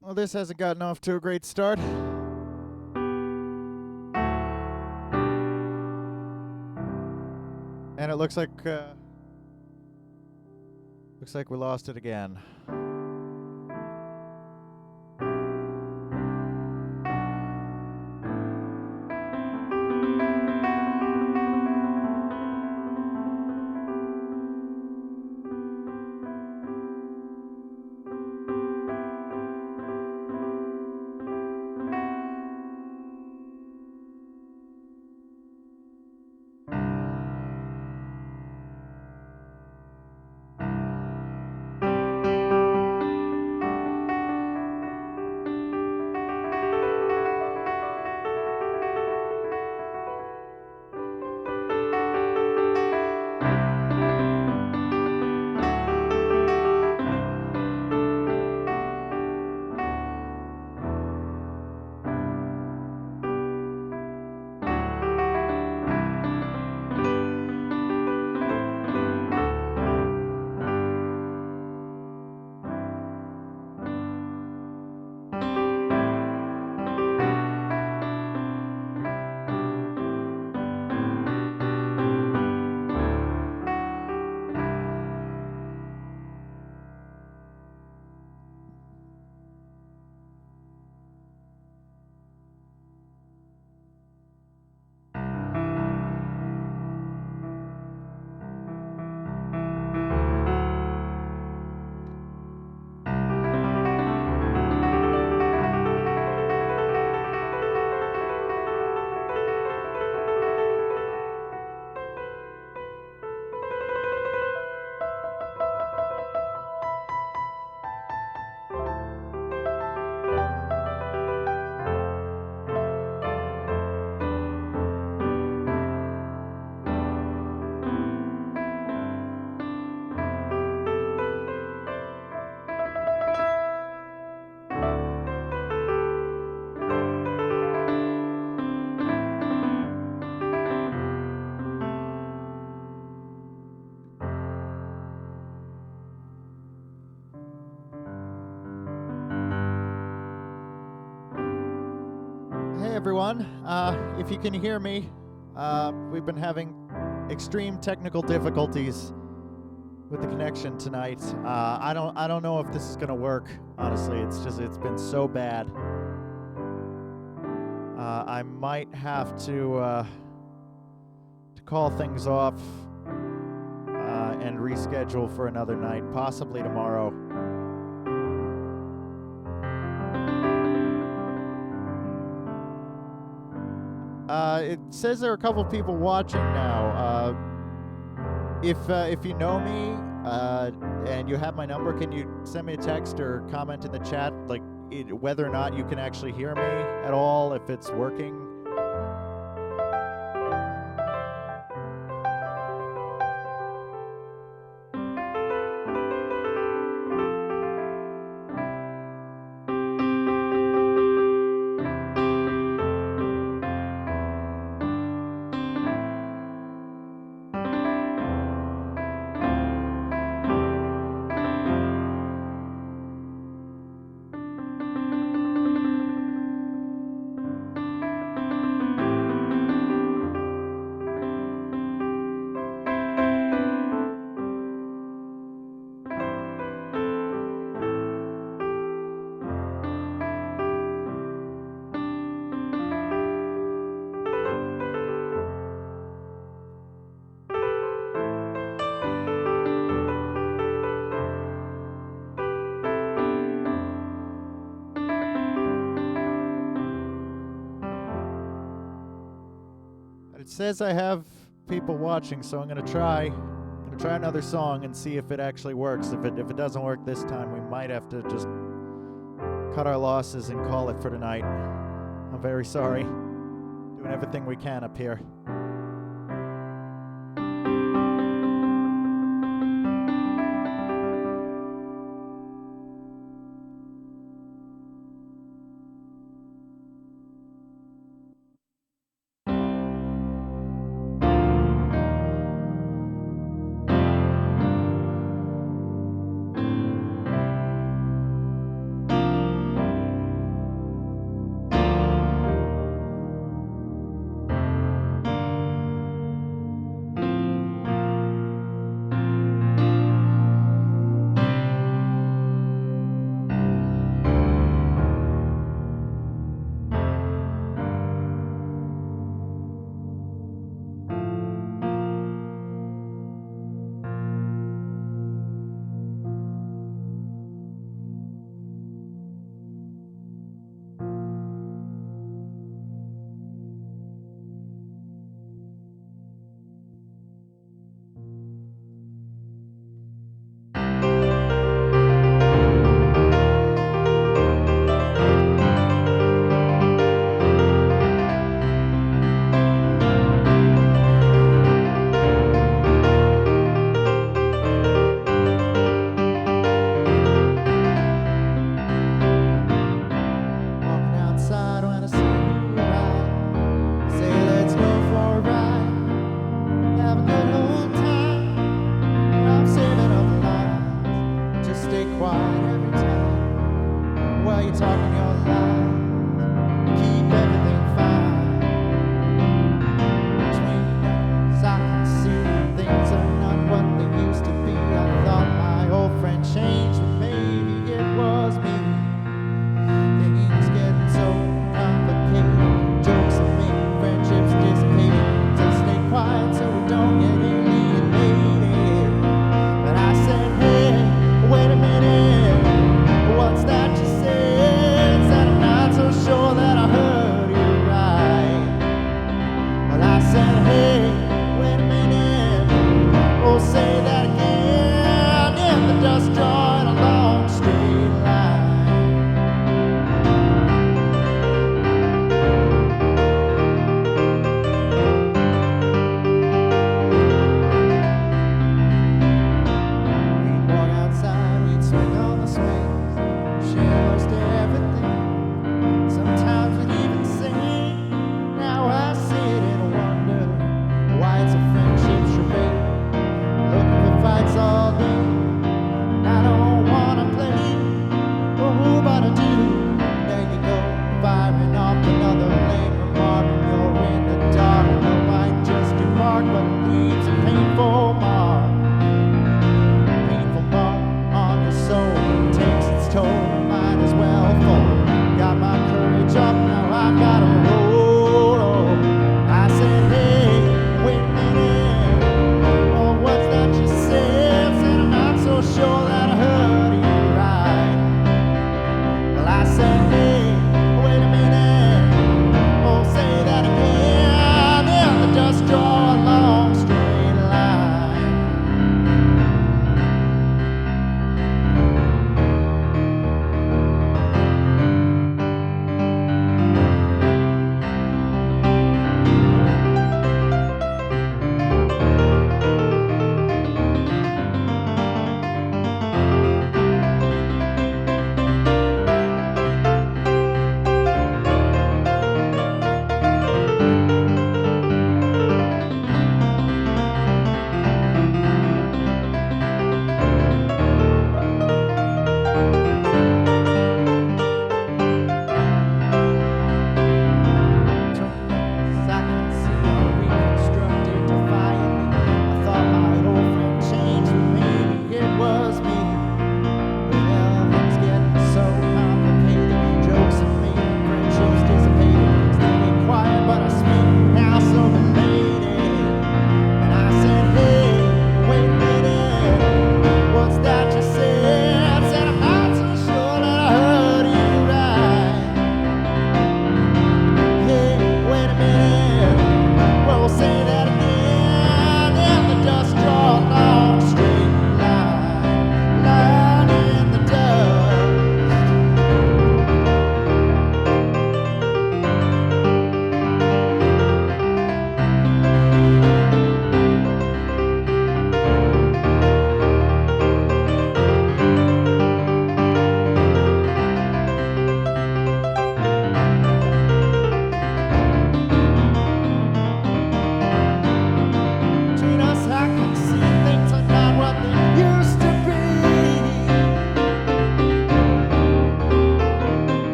Well, this hasn't gotten off to a great start. And it looks like we lost it again. Hey everyone, if you can hear me, we've been having extreme technical difficulties with the connection tonight. I don't know if this is gonna work. Honestly, it's been so bad. I might have to call things off and reschedule for another night, possibly tomorrow. It says there are a couple of people watching now. If you know me and you have my number, can you send me a text or comment in the chat, like whether or not you can actually hear me at all, if it's working? It says I have people watching, so I'm gonna try another song and see if it actually works. If it doesn't work this time, we might have to just cut our losses and call it for tonight. I'm very sorry. Doing everything we can up here.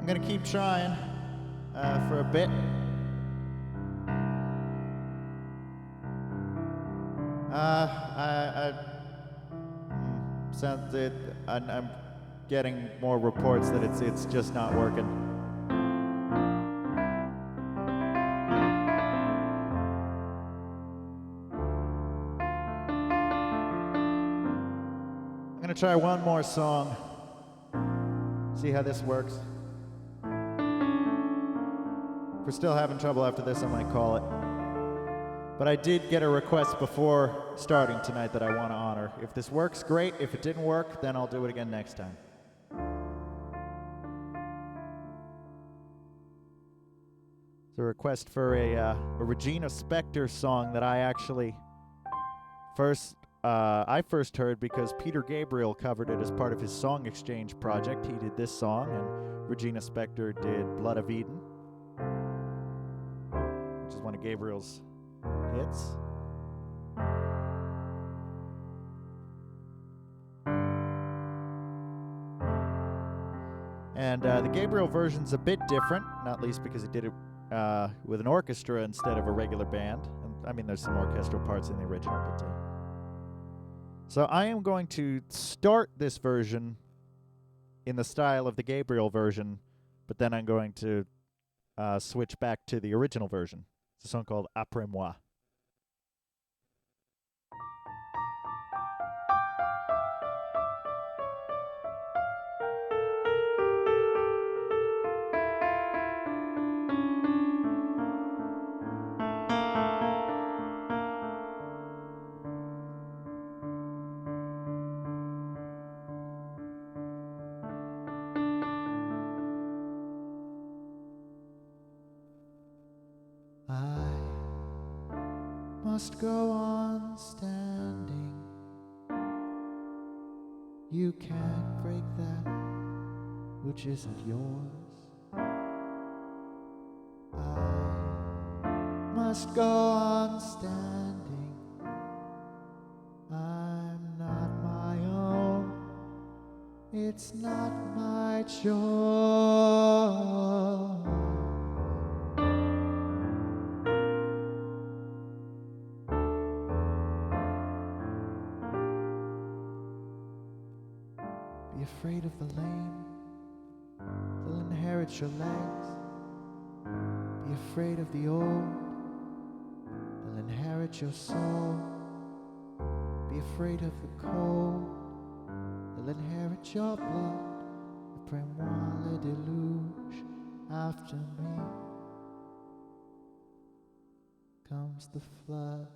gonna keep trying for a bit. Sounds it. I'm getting more reports that it's just not working. I'm gonna try one more song. See how this works. If we're still having trouble after this, I might call it. But I did get a request before starting tonight that I want to honor. If this works, great. If it didn't work, then I'll do it again next time. It's a request for a Regina Spektor song that I actually first heard because Peter Gabriel covered it as part of his Song Exchange project. He did this song, and Regina Spektor did Blood of Eden, which is one of Gabriel's hits. And the Gabriel version's a bit different, not least because he did it with an orchestra instead of a regular band. And, I mean, there's some orchestral parts in the original, but so I am going to start this version in the style of the Gabriel version, but then I'm going to switch back to the original version. It's a song called APRÉS. Must go on standing. You can't break that which isn't yours. I must go on standing. I'm not my own. It's not my choice. Afraid of the lame, they'll inherit your legs. Be afraid of the old, they'll inherit your soul. Be afraid of the cold, they'll inherit your blood. Après-moi le déluge, after me comes the flood.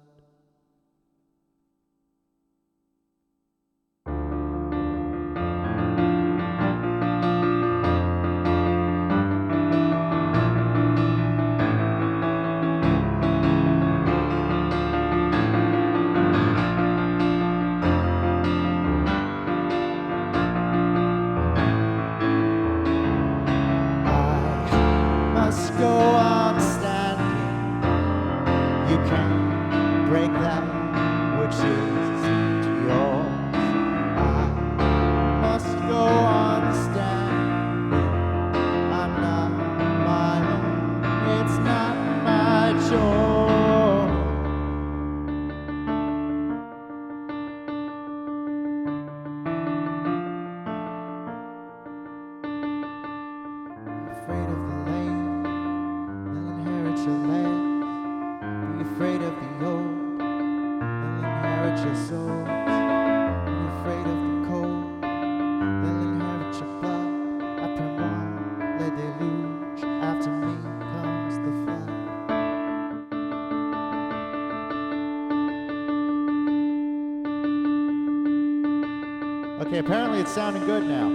Okay, apparently it's sounding good now.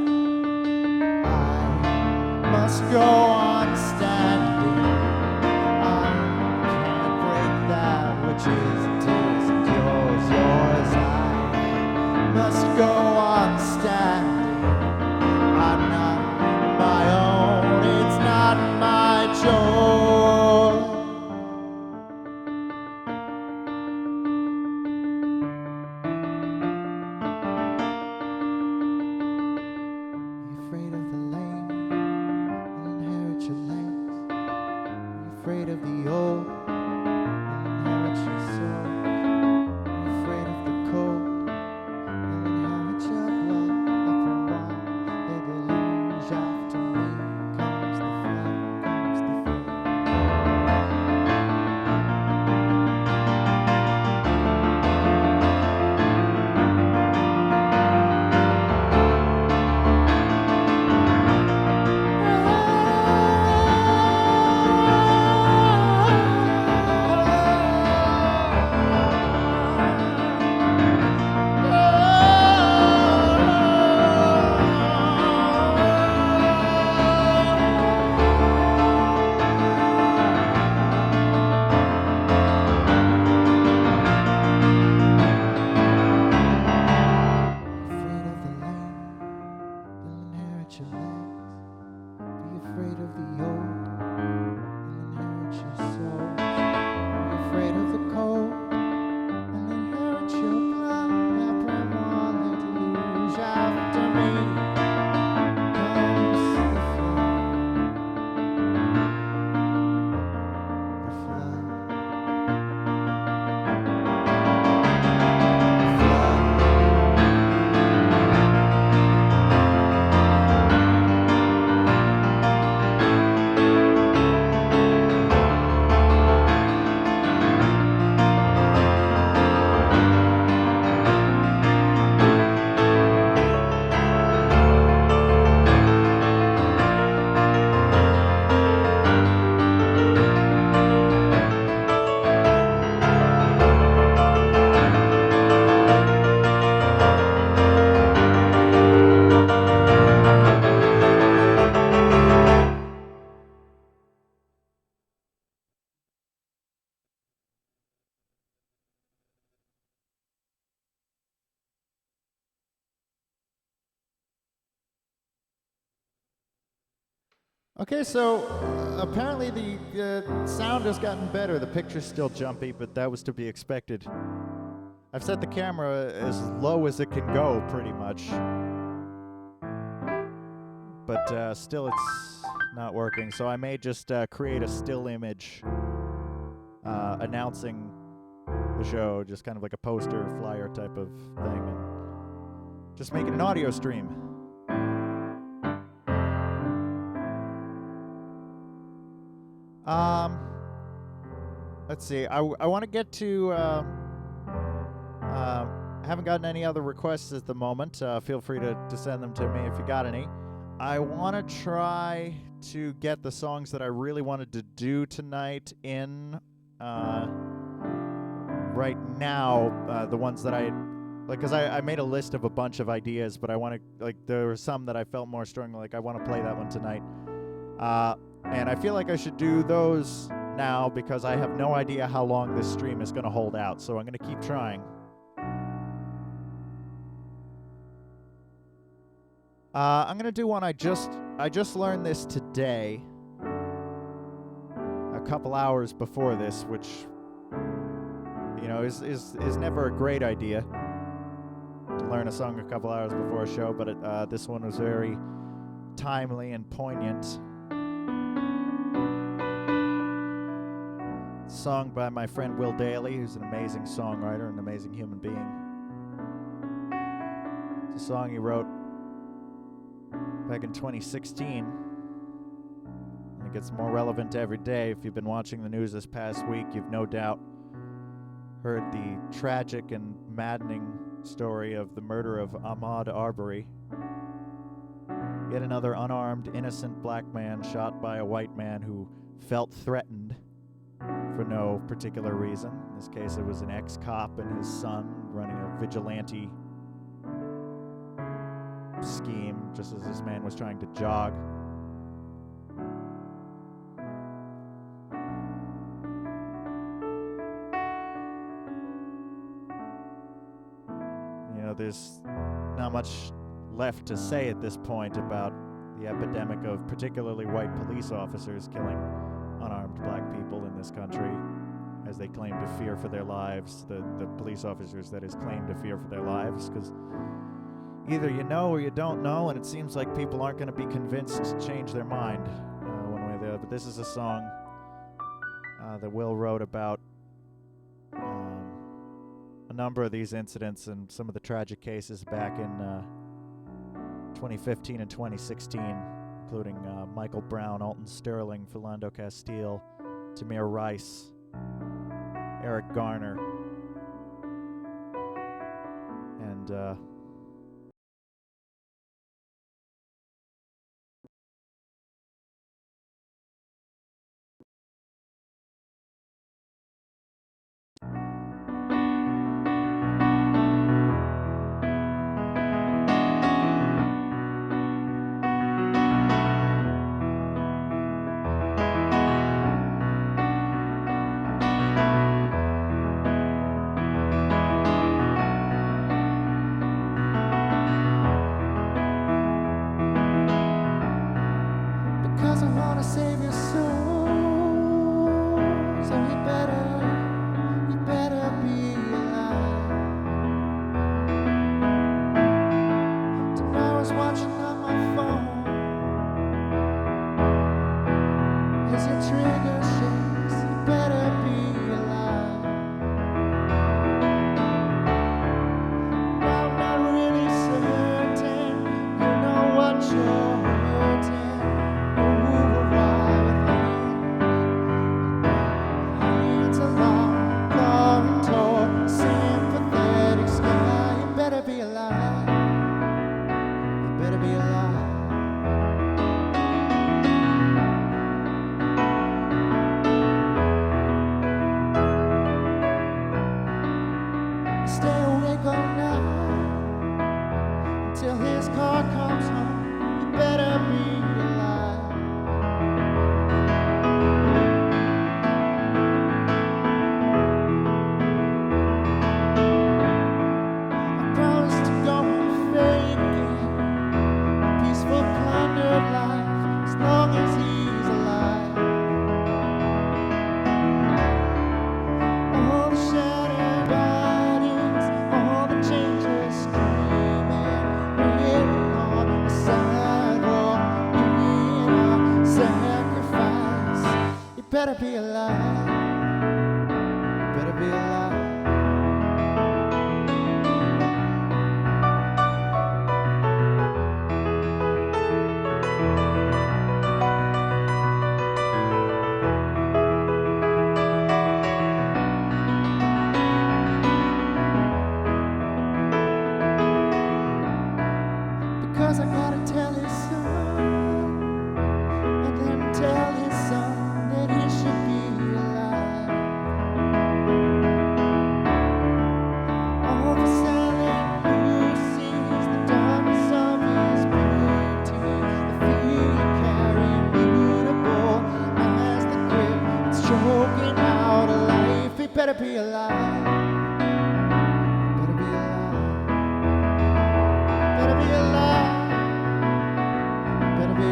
I must go on standing. I can't break that which isn't yours, yours. I must go on standing. I'm not my own, it's not my choice. Okay, so apparently the sound has gotten better. The picture's still jumpy, but that was to be expected. I've set the camera as low as it can go, pretty much. But still it's not working, so I may just create a still image announcing the show, just kind of like a poster, flyer type of thing, and just make it an audio stream. Let's see. I want to get to. I haven't gotten any other requests at the moment. Feel free to send them to me if you got any. I want to try to get the songs that I really wanted to do tonight in right now. The ones that I like, because I made a list of a bunch of ideas, but I want to, like, there were some that I felt more strongly like I want to play that one tonight. And I feel like I should do those now because I have no idea how long this stream is going to hold out, so I'm going to keep trying. I'm going to do one I just learned this today, a couple hours before this, which, you know, is never a great idea to learn a song a couple hours before a show, but this one was very timely and poignant. Song by my friend Will Dailey, who's an amazing songwriter and an amazing human being. It's a song he wrote back in 2016. And it gets more relevant every day. If you've been watching the news this past week, you've no doubt heard the tragic and maddening story of the murder of Ahmaud Arbery. Yet another unarmed, innocent black man shot by a white man who felt threatened for no particular reason. In this case, it was an ex-cop and his son running a vigilante scheme just as this man was trying to jog. You know, there's not much left to say at this point about the epidemic of particularly white police officers killing unarmed black people in this country as they claim to fear for their lives. The police officers, that is, claim to fear for their lives, because either you know or you don't know, and it seems like people aren't going to be convinced to change their mind one way or the other. But this is a song that Will wrote about a number of these incidents and some of the tragic cases back in 2015 and 2016, including Michael Brown, Alton Sterling, Philando Castile, Tamir Rice, Eric Garner, and be alive. Better be alive. Better be alive. Better be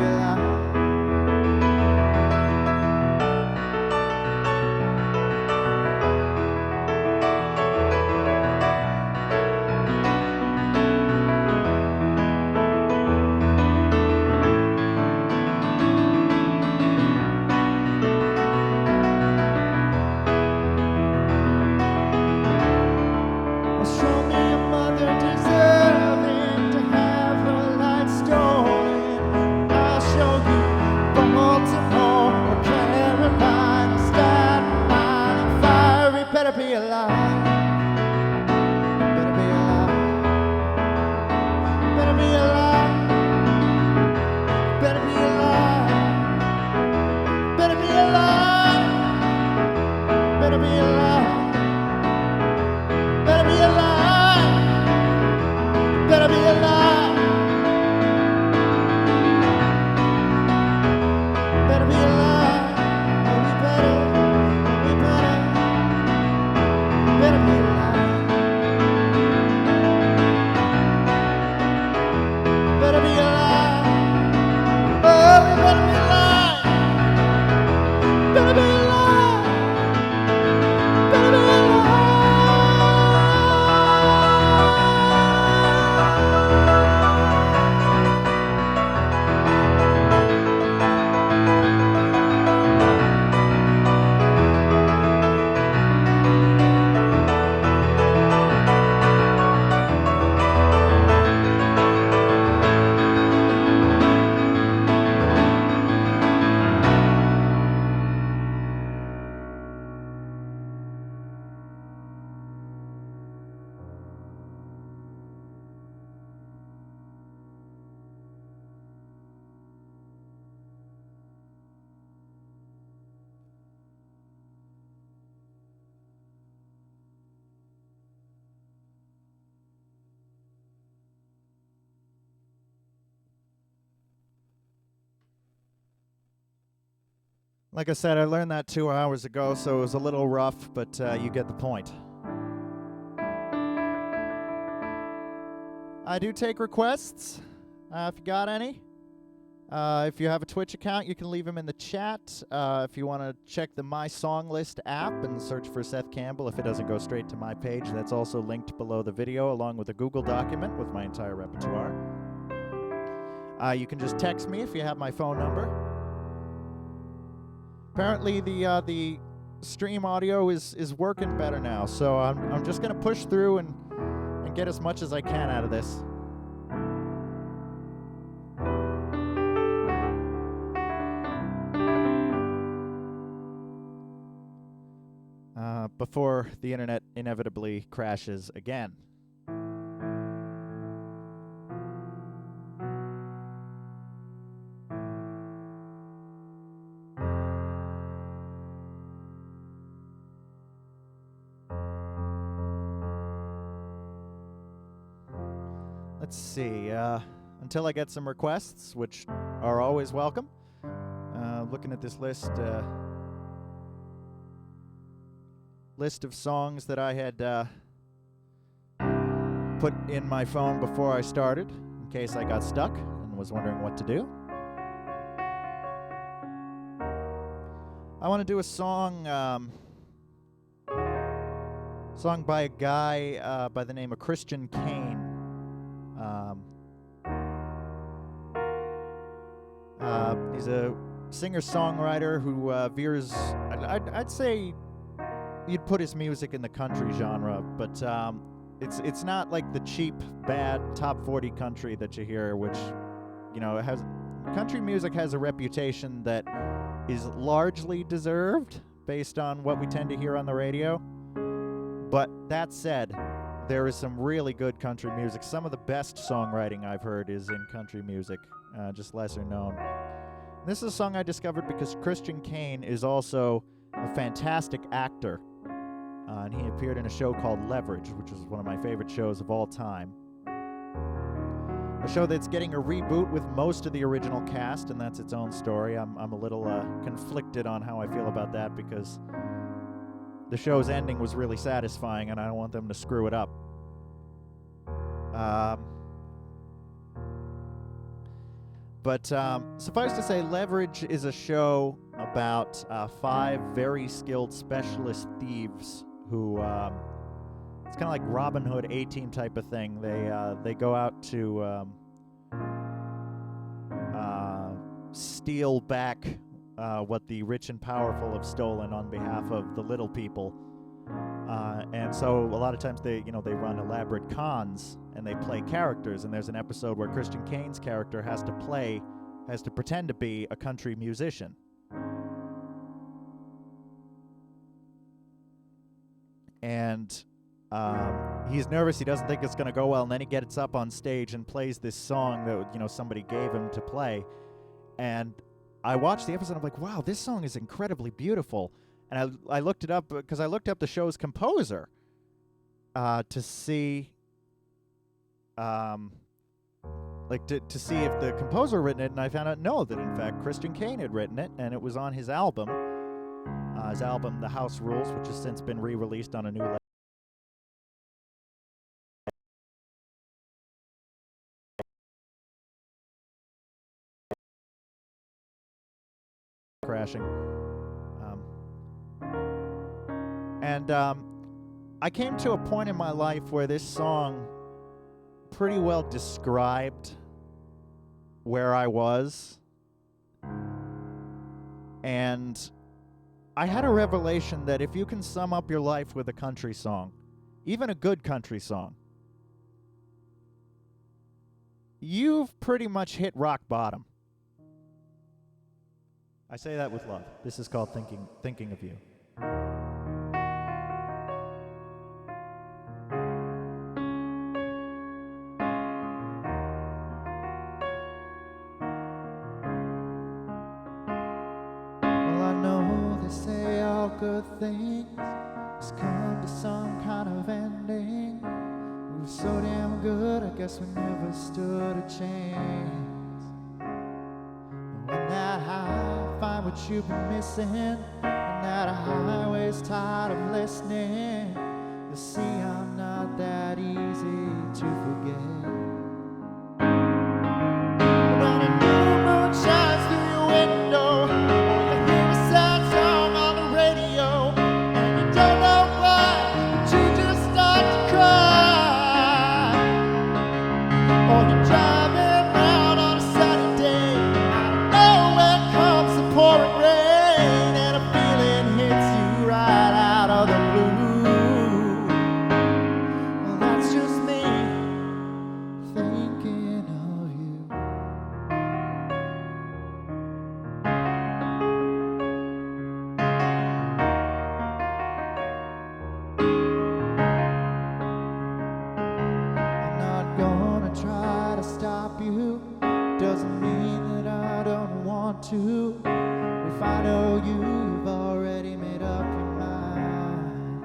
alive. Like I said, I learned that 2 hours ago, so it was a little rough, but you get the point. I do take requests, if you got any. If you have a Twitch account, you can leave them in the chat. If you want to check the My Song List app and search for Seth Campbell, if it doesn't go straight to my page, that's also linked below the video, along with a Google document with my entire repertoire. You can just text me if you have my phone number. Apparently the stream audio is working better now, so I'm just gonna push through and get as much as I can out of this. Before the internet inevitably crashes again. Let's see, until I get some requests, which are always welcome. Looking at this list of songs that I had put in my phone before I started, in case I got stuck and was wondering what to do. I want to do a song by a guy by the name of Kane. He's a singer-songwriter who veers, I'd say you'd put his music in the country genre, but it's not like the cheap, bad top 40 country that you hear, which, you know, country music has a reputation that is largely deserved based on what we tend to hear on the radio. But that said, there is some really good country music. Some of the best songwriting I've heard is in country music, just lesser known. This is a song I discovered because Kane is also a fantastic actor. And he appeared in a show called Leverage, which is one of my favorite shows of all time. A show that's getting a reboot with most of the original cast, and that's its own story. I'm a little conflicted on how I feel about that because the show's ending was really satisfying, and I don't want them to screw it up. But suffice to say, Leverage is a show about 5 very skilled specialist thieves who, it's kind of like Robin Hood A-Team type of thing. They go out to steal back what the rich and powerful have stolen on behalf of the little people. And so a lot of times they run elaborate cons and they play characters. And there's an episode where Christian Kane's character has to pretend to be a country musician. And he's nervous. He doesn't think it's going to go well. And then he gets up on stage and plays this song that somebody gave him to play. And I watched the episode. I'm like, wow, this song is incredibly beautiful. And I looked it up because I looked up the show's composer to see, to see if the composer had written it, and I found out no, that in fact Christian Kane had written it, and it was on his album, The House Rules, which has since been re-released on a new label. Crashing. And I came to a point in my life where this song pretty well described where I was. And I had a revelation that if you can sum up your life with a country song, even a good country song, you've pretty much hit rock bottom. I say that with love. This is called Thinking of You. Good things has come to some kind of ending. We were so damn good, I guess we never stood a chance. When that high, find what you've been missing, and that highway's tired of listening, you'll see I'm not that easy to forget. When a new moon shines through your window, if I know you've already made up your mind.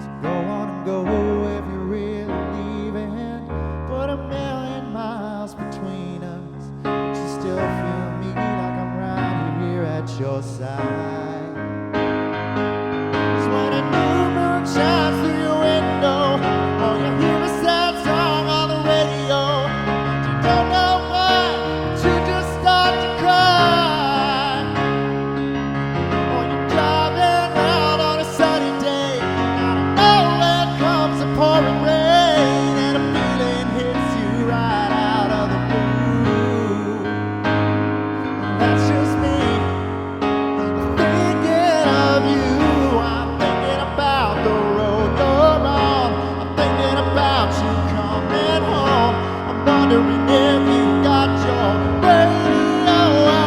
So go on and go if you're really leaving. Put a million miles between us, but you still feel me like I'm right here at your side. 'Cause when a new moon shines through your window, or you hear a sad song on the radio, you don't know why, but you just start to cry. Pouring rain and a feeling hits you right out of the blue. That's just me thinking of you. I'm thinking about the road you're on. I'm thinking about you coming home. I'm wondering if you got your radio on.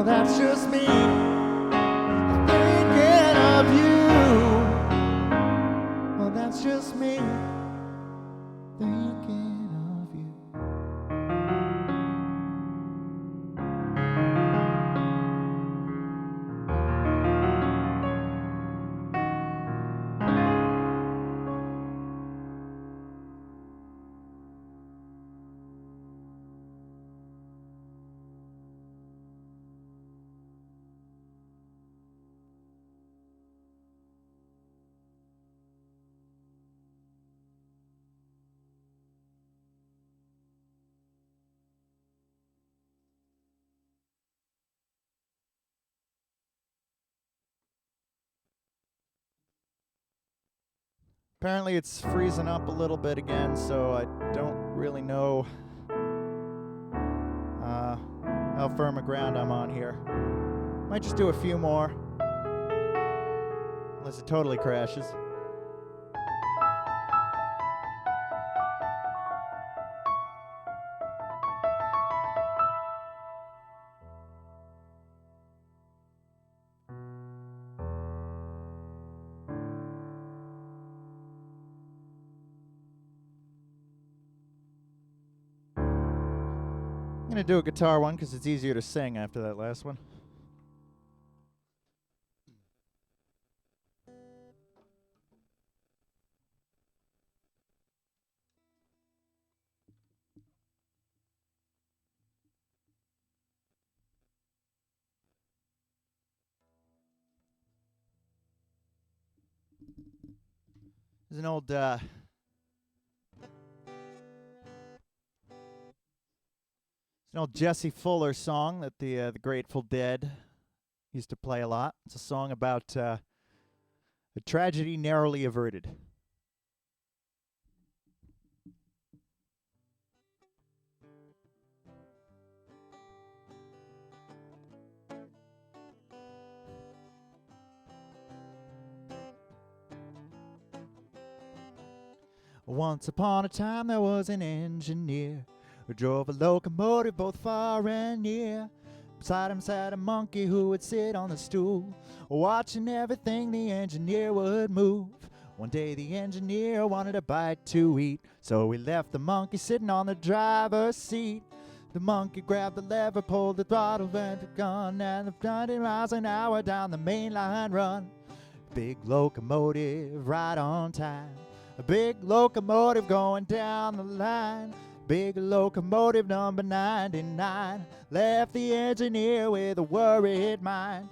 That's just me. Apparently it's freezing up a little bit again, so I don't really know how firm a ground I'm on here. Might just do a few more, unless it totally crashes. I'm going to do a guitar one because it's easier to sing after that last one. There's an old Jesse Fuller song that the Grateful Dead used to play a lot. It's a song about a tragedy narrowly averted. Once upon a time there was an engineer who drove a locomotive both far and near. Beside him sat a monkey who would sit on the stool, watching everything the engineer would move. One day the engineer wanted a bite to eat, so he left the monkey sitting on the driver's seat. The monkey grabbed the lever, pulled the throttle, went the gun, and the 90 miles an hour down the main line run. Big locomotive right on time. A big locomotive going down the line. Big locomotive number 99 left the engineer with a worried mind.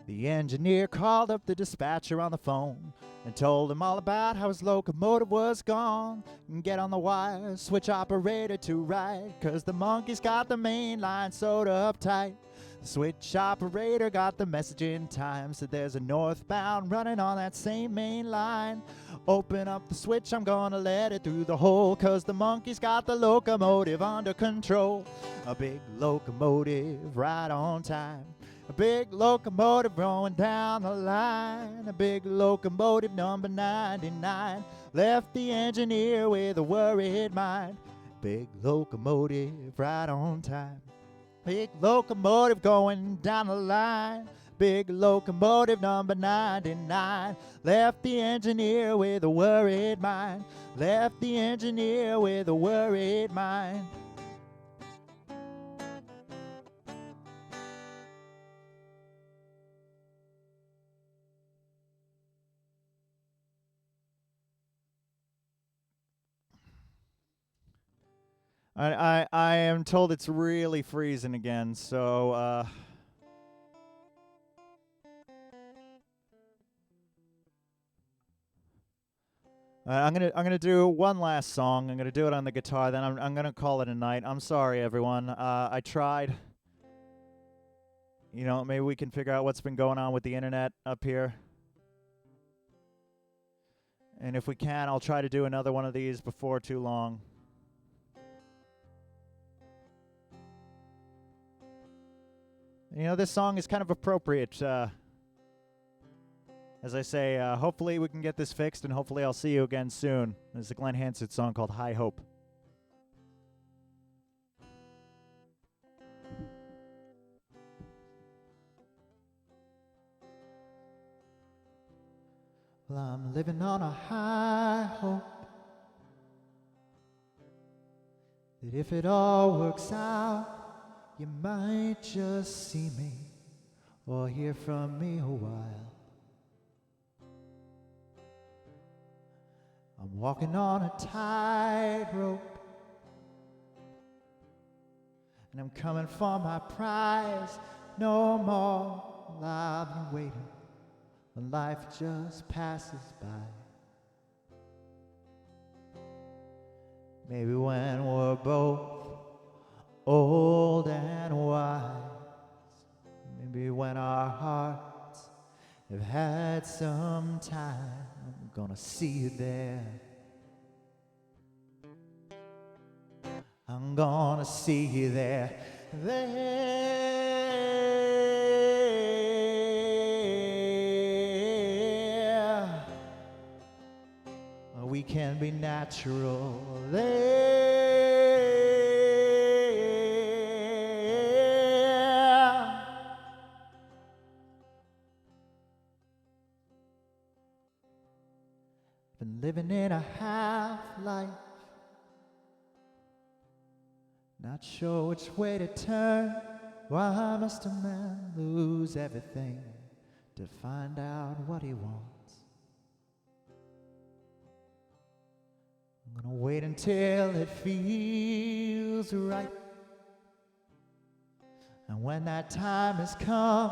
The engineer called up the dispatcher on the phone and told him all about how his locomotive was gone. And get on the wire, switch operator to right, 'cause the monkey's got the main line sewed up tight. The switch operator got the message in time, said there's a northbound running on that same main line. Open up the switch, I'm gonna let it through the hole, 'cause the monkey's got the locomotive under control. A big locomotive right on time. A big locomotive going down the line. A big locomotive number 99 left the engineer with a worried mind. Big locomotive right on time. Big locomotive going down the line. Big locomotive number 99 left the engineer with a worried mind. Left the engineer with a worried mind. I am told it's really freezing again, so I'm gonna do one last song. I'm gonna do it on the guitar, then I'm gonna call it a night. I'm sorry, everyone. I tried. You know, maybe we can figure out what's been going on with the internet up here. And if we can, I'll try to do another one of these before too long. You know, this song is kind of appropriate. As I say, hopefully we can get this fixed, and hopefully I'll see you again soon. There's a Glen Hansard song called High Hope. Well, I'm living on a high hope that if it all works out, you might just see me or hear from me a while. I'm walking on a tightrope, and I'm coming for my prize. No more will I be waiting when life just passes by. Maybe when we're both old and wise, some time, I'm gonna see you there. I'm gonna see you there. There. We can be natural there. Been living in a half-life, not sure which way to turn. Why must a man lose everything to find out what he wants? I'm gonna wait until it feels right, and when that time has come,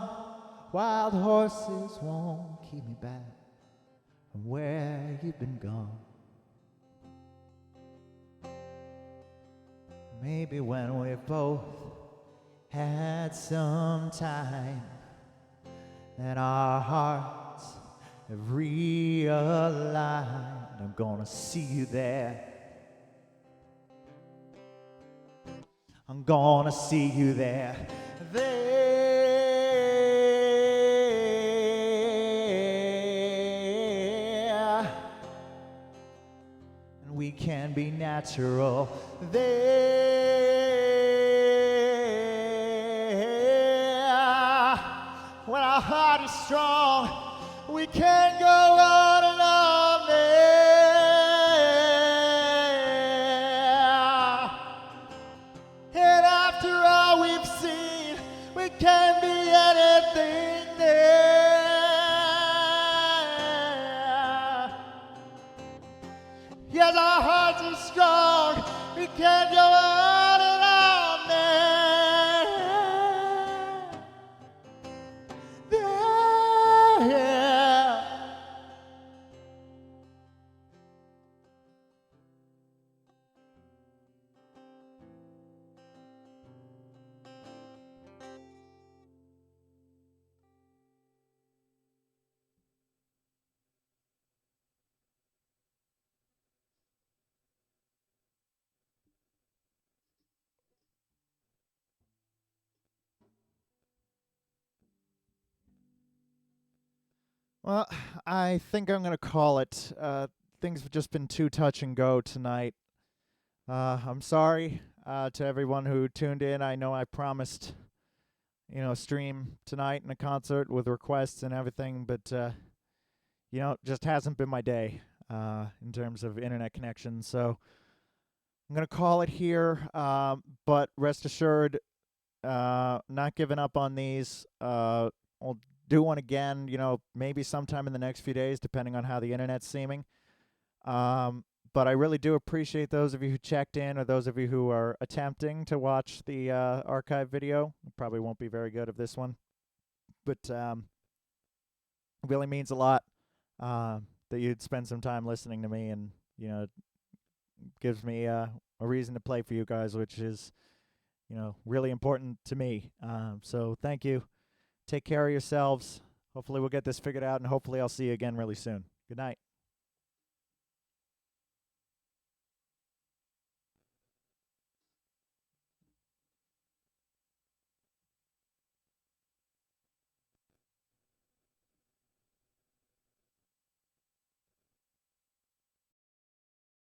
wild horses won't keep me back from where you've been gone. Maybe when we've both had some time, and our hearts have realigned, I'm gonna see you there. I'm gonna see you there. There. And we can be natural there. When our heart is strong, we can go on and on there. And after all we've seen, we can be anything there. Yes, our hearts are strong, we can go on and on there. There. Well, I think I'm going to call it. Things have just been too touch and go tonight. I'm sorry to everyone who tuned in. I know I promised, stream tonight and a concert with requests and everything, but, it just hasn't been my day in terms of internet connection. So I'm going to call it here, but rest assured, not giving up on these. We'll do one again, maybe sometime in the next few days, depending on how the internet's seeming. But I really do appreciate those of you who checked in, or those of you who are attempting to watch the archive video. It probably won't be very good of this one, but it really means a lot that you'd spend some time listening to me, and it gives me a reason to play for you guys, which is really important to me. So thank you. Take care of yourselves. Hopefully we'll get this figured out, and hopefully I'll see you again really soon. Good night.